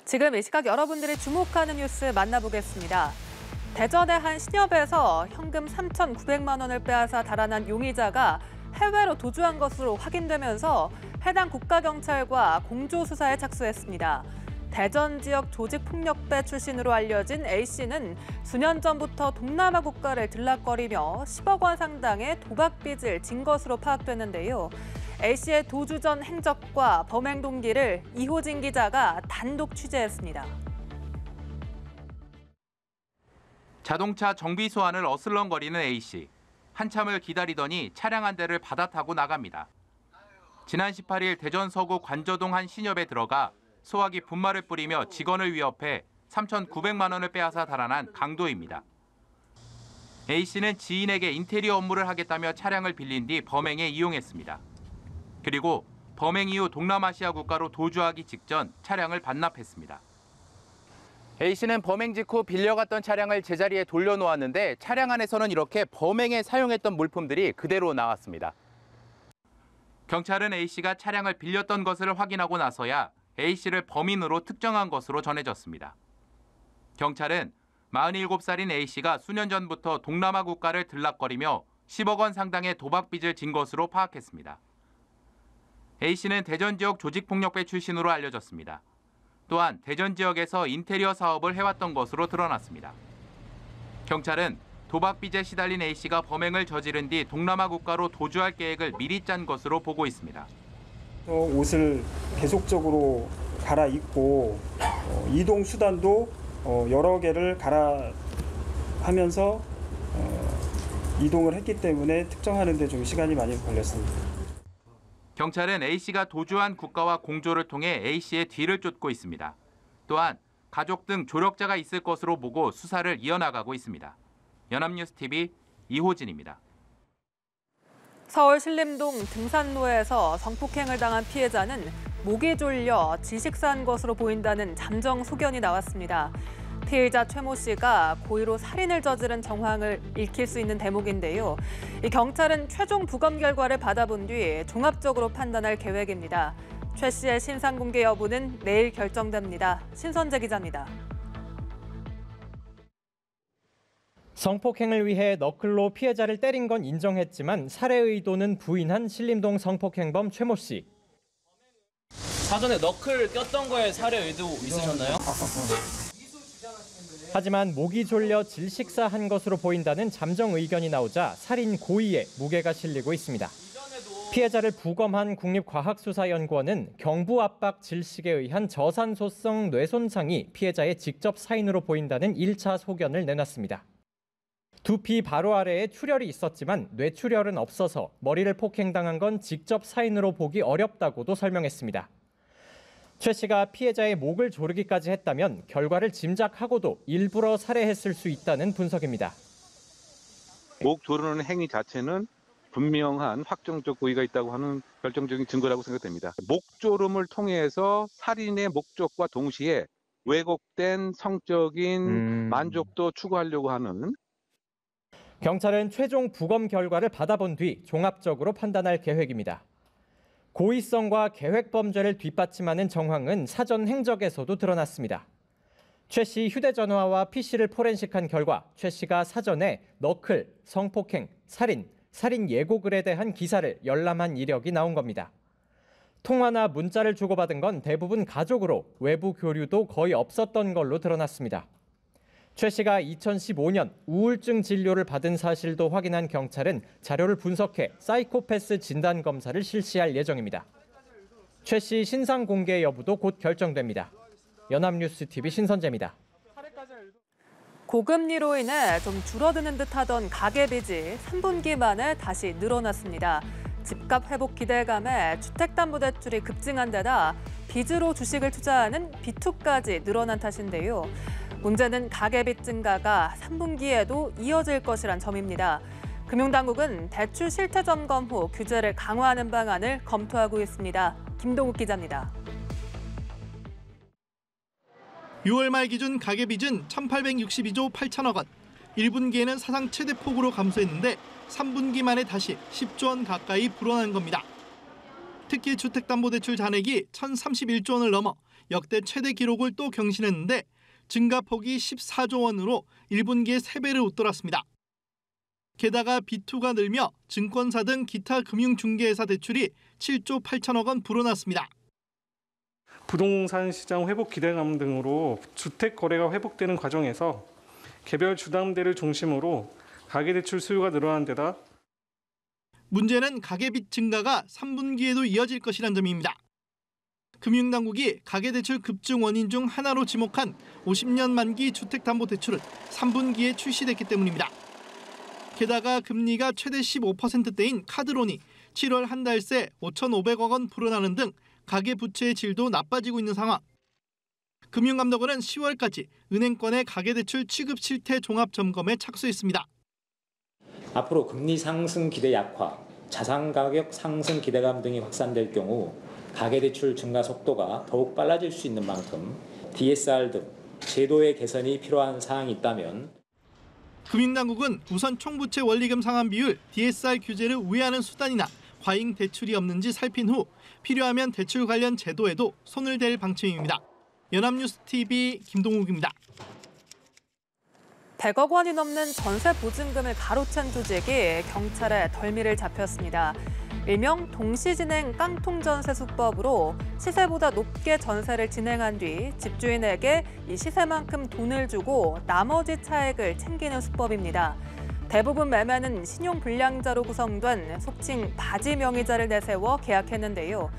지금 이 시각 여러분들이 주목하는 뉴스 만나보겠습니다. 대전의 한 신협에서 현금 3,900만 원을 빼앗아 달아난 용의자가 해외로 도주한 것으로 확인되면서 해당 국가경찰과 공조수사에 착수했습니다. 대전 지역 조직폭력배 출신으로 알려진 A씨는 수년 전부터 동남아 국가를 들락거리며 10억 원 상당의 도박빚을 진 것으로 파악됐는데요. A씨의 도주 전 행적과 범행 동기를 이호진 기자가 단독 취재했습니다. 자동차 정비 소환을 어슬렁거리는 A씨. 한참을 기다리더니 차량 한 대를 받아 타고 나갑니다. 지난 18일 대전 서구 관저동 한 신협에 들어가 소화기 분말을 뿌리며 직원을 위협해 3,900만 원을 빼앗아 달아난 강도입니다. A씨는 지인에게 인테리어 업무를 하겠다며 차량을 빌린 뒤 범행에 이용했습니다. 그리고 범행 이후 동남아시아 국가로 도주하기 직전 차량을 반납했습니다. A씨는 범행 직후 빌려갔던 차량을 제자리에 돌려놓았는데 차량 안에서는 이렇게 범행에 사용했던 물품들이 그대로 나왔습니다. 경찰은 A씨가 차량을 빌렸던 것을 확인하고 나서야 A씨를 범인으로 특정한 것으로 전해졌습니다. 경찰은 47살인 A씨가 수년 전부터 동남아 국가를 들락거리며 10억 원 상당의 도박빚을 진 것으로 파악했습니다. A씨는 대전 지역 조직폭력배 출신으로 알려졌습니다. 또한 대전 지역에서 인테리어 사업을 해왔던 것으로 드러났습니다. 경찰은 도박빚에 시달린 A씨가 범행을 저지른 뒤 동남아 국가로 도주할 계획을 미리 짠 것으로 보고 있습니다. 옷을 계속적으로 갈아입고 이동 수단도 여러 개를 갈아하면서 이동을 했기 때문에 특정하는 데 좀 시간이 많이 걸렸습니다. 경찰은 A씨가 도주한 국가와 공조를 통해 A씨의 뒤를 쫓고 있습니다. 또한 가족 등 조력자가 있을 것으로 보고 수사를 이어나가고 있습니다. 연합뉴스TV 이호진입니다. 서울 신림동 등산로에서 성폭행을 당한 피해자는 목이 졸려 질식사한 것으로 보인다는 잠정 소견이 나왔습니다. 피해자 최모 씨가 고의로 살인을 저지른 정황을 읽힐 수 있는 대목인데요. 이 경찰은 최종 부검 결과를 받아본 뒤 종합적으로 판단할 계획입니다. 최 씨의 신상 공개 여부는 내일 결정됩니다. 신선재 기자입니다. 성폭행을 위해 너클로 피해자를 때린 건 인정했지만 살해 의도는 부인한 신림동 성폭행범 최모 씨. 사전에 너클 꼈던 거에 살해 의도 있으셨나요? 하지만 목이 졸려 질식사한 것으로 보인다는 잠정 의견이 나오자 살인 고의에 무게가 실리고 있습니다. 피해자를 부검한 국립과학수사연구원은 경부 압박 질식에 의한 저산소성 뇌손상이 피해자의 직접 사인으로 보인다는 1차 소견을 내놨습니다. 두피 바로 아래에 출혈이 있었지만 뇌출혈은 없어서 머리를 폭행당한 건 직접 사인으로 보기 어렵다고도 설명했습니다. 최 씨가 피해자의 목을 조르기까지 했다면 결과를 짐작하고도 일부러 살해했을 수 있다는 분석입니다. 목 조르는 행위 자체는 분명한 확정적 고의가 있다고 하는 결정적인 증거라고 생각됩니다. 목 조름을 통해서 살인의 목적과 동시에 왜곡된 성적인 만족도 추구하려고 하는. 경찰은 최종 부검 결과를 받아본 뒤 종합적으로 판단할 계획입니다. 고의성과 계획범죄를 뒷받침하는 정황은 사전 행적에서도 드러났습니다. 최 씨 휴대전화와 PC를 포렌식한 결과 최 씨가 사전에 너클, 성폭행, 살인 예고글에 대한 기사를 열람한 이력이 나온 겁니다. 통화나 문자를 주고받은 건 대부분 가족으로 외부 교류도 거의 없었던 걸로 드러났습니다. 최 씨가 2015년 우울증 진료를 받은 사실도 확인한 경찰은 자료를 분석해 사이코패스 진단 검사를 실시할 예정입니다. 최 씨 신상 공개 여부도 곧 결정됩니다. 연합뉴스TV 신선재입니다. 고금리로 인해 좀 줄어드는 듯하던 가계빚이 3분기 만에 다시 늘어났습니다. 집값 회복 기대감에 주택담보대출이 급증한 데다 빚으로 주식을 투자하는 비투까지 늘어난 탓인데요. 문제는 가계빚 증가가 3분기에도 이어질 것이란 점입니다. 금융당국은 대출 실태 점검 후 규제를 강화하는 방안을 검토하고 있습니다. 김동욱 기자입니다. 6월 말 기준 가계빚은 1,862조 8천억 원. 1분기에는 사상 최대 폭으로 감소했는데 3분기 만에 다시 10조 원 가까이 불어난 겁니다. 특히 주택담보대출 잔액이 1,031조 원을 넘어 역대 최대 기록을 또 경신했는데 증가폭이 14조 원으로 1분기에 3배를 웃돌았습니다. 게다가 B2가 늘며 증권사 등 기타 금융중개회사 대출이 7조 8천억 원 불어났습니다. 부동산 시장 회복 기대감 등으로 주택 거래가 회복되는 과정에서 개별 주담대를 중심으로 가계대출 수요가 늘어난 데다 문제는 가계빚 증가가 3분기에도 이어질 것이란 점입니다. 금융당국이 가계대출 급증 원인 중 하나로 지목한 50년 만기 주택담보대출은 3분기에 출시됐기 때문입니다. 게다가 금리가 최대 15%대인 카드론이 7월 한 달 새 5,500억 원 불어나는 등 가계부채의 질도 나빠지고 있는 상황. 금융감독원은 10월까지 은행권의 가계대출 취급 실태 종합점검에 착수했습니다. 앞으로 금리 상승 기대 약화, 자산 가격 상승 기대감 등이 확산될 경우 가계대출 증가 속도가 더욱 빨라질 수 있는 만큼 DSR 등 제도의 개선이 필요한 사항이 있다면 금융당국은 우선 총부채 원리금 상환 비율 DSR 규제를 우회하는 수단이나 과잉 대출이 없는지 살핀 후 필요하면 대출 관련 제도에도 손을 댈 방침입니다. 연합뉴스TV 김동욱입니다. 100억 원이 넘는 전세 보증금을 가로챈 조직이 경찰에 덜미를 잡혔습니다. 일명 동시진행 깡통전세 수법으로 시세보다 높게 전세를 진행한 뒤 집주인에게 이 시세만큼 돈을 주고 나머지 차액을 챙기는 수법입니다. 대부분 매매는 신용불량자로 구성된 속칭 바지 명의자를 내세워 계약했는데요.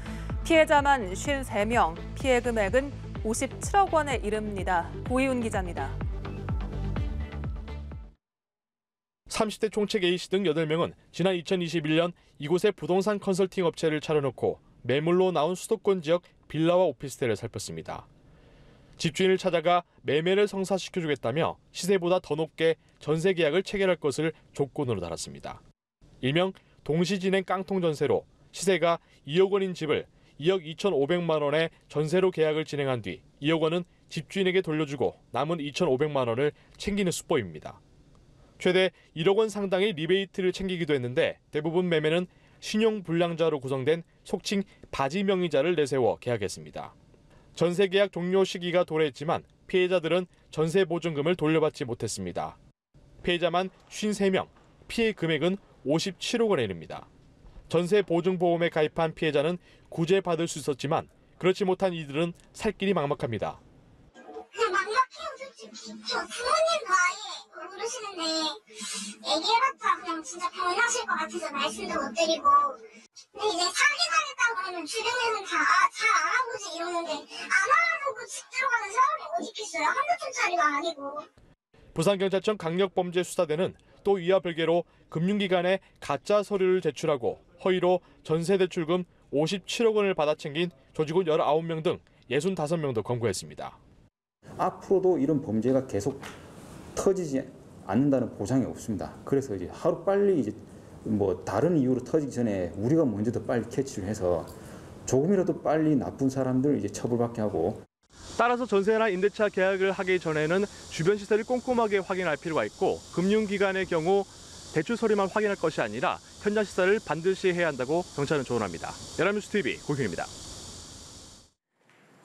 피해자만 53명, 피해 금액은 57억 원에 이릅니다. 고희훈 기자입니다. 30대 총책 A씨 등 8명은 지난 2021년 이곳에 부동산 컨설팅 업체를 차려놓고 매물로 나온 수도권 지역 빌라와 오피스텔을 살폈습니다. 집주인을 찾아가 매매를 성사시켜주겠다며 시세보다 더 높게 전세 계약을 체결할 것을 조건으로 달았습니다. 일명 동시진행 깡통 전세로 시세가 2억 원인 집을 2억 2,500만 원에 전세로 계약을 진행한 뒤 2억 원은 집주인에게 돌려주고 남은 2,500만 원을 챙기는 수법입니다. 최대 1억 원 상당의 리베이트를 챙기기도 했는데 대부분 매매는 신용불량자로 구성된 속칭 바지 명의자를 내세워 계약했습니다. 전세 계약 종료 시기가 도래했지만 피해자들은 전세 보증금을 돌려받지 못했습니다. 피해자만 53명, 피해 금액은 57억 원에 이릅니다. 전세 보증보험에 가입한 피해자는 구제받을 수 있었지만 그렇지 못한 이들은 살 길이 막막합니다. 그냥 막막해요, 솔직히. 저 부모님도 아예 모르시는데 얘기해봤자 그냥 진짜 변하실 것 같아서 말씀도 못 드리고. 근데 이제 사기당했다고 그러면 주변에는 다 잘 알아보지 이러는데 안 알아보고 집 들어가는 사람이 어디 있겠어요? 한두 푼짜리가 아니고. 부산경찰청 강력범죄수사대는 또 이와 별개로 금융기관에 가짜 서류를 제출하고 허위로 전세대출금 57억 원을 받아 챙긴 조직원 19명 등 65명도 검거했습니다. 앞으로도 이런 범죄가 계속 터지지 않는다는 보장이 없습니다. 그래서 이제 하루빨리 이제 다른 이유로 터지기 전에 우리가 먼저 더 빨리 캐치를 해서 조금이라도 빨리 나쁜 사람들 이제 처벌받게 하고. 따라서 전세나 임대차 계약을 하기 전에는 주변 시세를 꼼꼼하게 확인할 필요가 있고 금융기관의 경우 대출 서류만 확인할 것이 아니라 현장 시세를 반드시 해야 한다고 경찰은 조언합니다. 연합뉴스TV 고희훈입니다.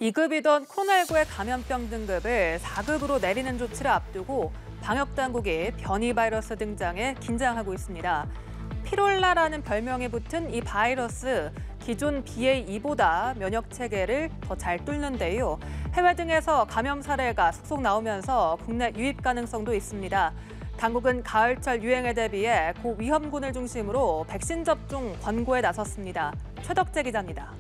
2급이던 코로나19의 감염병 등급을 4급으로 내리는 조치를 앞두고 방역당국이 변이 바이러스 등장에 긴장하고 있습니다. 피롤라라는 별명이 붙은 이 바이러스, 기존 BA2보다 면역 체계를 더 잘 뚫는데요. 해외 등에서 감염 사례가 속속 나오면서 국내 유입 가능성도 있습니다. 당국은 가을철 유행에 대비해 고위험군을 중심으로 백신 접종 권고에 나섰습니다. 최덕재 기자입니다.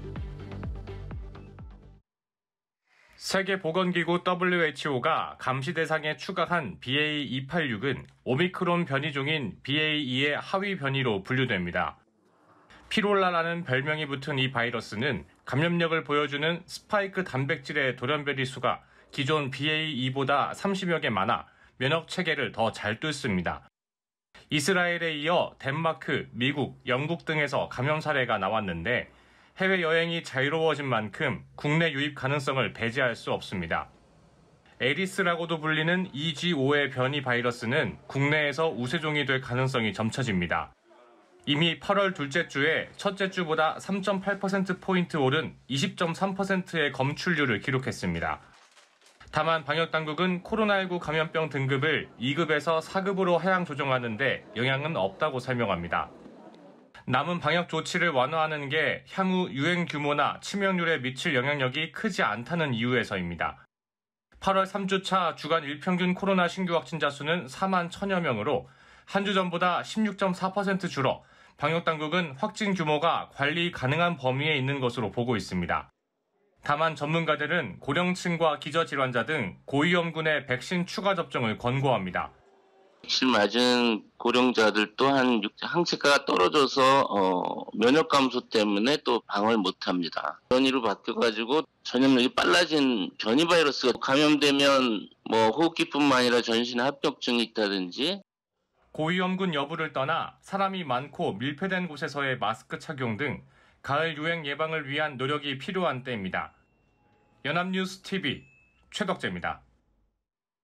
세계보건기구 WHO가 감시 대상에 추가한 BA286은 오미크론 변이종인 BA2의 하위 변이로 분류됩니다. 피롤라라는 별명이 붙은 이 바이러스는 감염력을 보여주는 스파이크 단백질의 돌연변이 수가 기존 BA2보다 30여 개 많아 면역 체계를 더 잘 뚫습니다. 이스라엘에 이어 덴마크, 미국, 영국 등에서 감염 사례가 나왔는데 해외여행이 자유로워진 만큼 국내 유입 가능성을 배제할 수 없습니다. 에리스라고도 불리는 EG5의 변이 바이러스는 국내에서 우세종이 될 가능성이 점쳐집니다. 이미 8월 둘째 주에 첫째 주보다 3.8%포인트 오른 20.3%의 검출률을 기록했습니다. 다만 방역당국은 코로나19 감염병 등급을 2급에서 4급으로 하향 조정하는 데 영향은 없다고 설명합니다. 남은 방역 조치를 완화하는 게 향후 유행 규모나 치명률에 미칠 영향력이 크지 않다는 이유에서입니다. 8월 3주차 주간 일평균 코로나 신규 확진자 수는 4만 1,000여 명으로 한 주 전보다 16.4% 줄어 방역당국은 확진 규모가 관리 가능한 범위에 있는 것으로 보고 있습니다. 다만 전문가들은 고령층과 기저질환자 등 고위험군의 백신 추가 접종을 권고합니다. 백신 맞은 고령자들 또한 항체가가 떨어져서 면역 감소 때문에 또 방어를 못합니다. 변이로 바뀌어가지고 전염력이 빨라진 변이 바이러스가 감염되면 호흡기뿐만 아니라 전신에 합병증이 있다든지 고위험군 여부를 떠나 사람이 많고 밀폐된 곳에서의 마스크 착용 등 가을 유행 예방을 위한 노력이 필요한 때입니다. 연합뉴스 TV 최덕재입니다.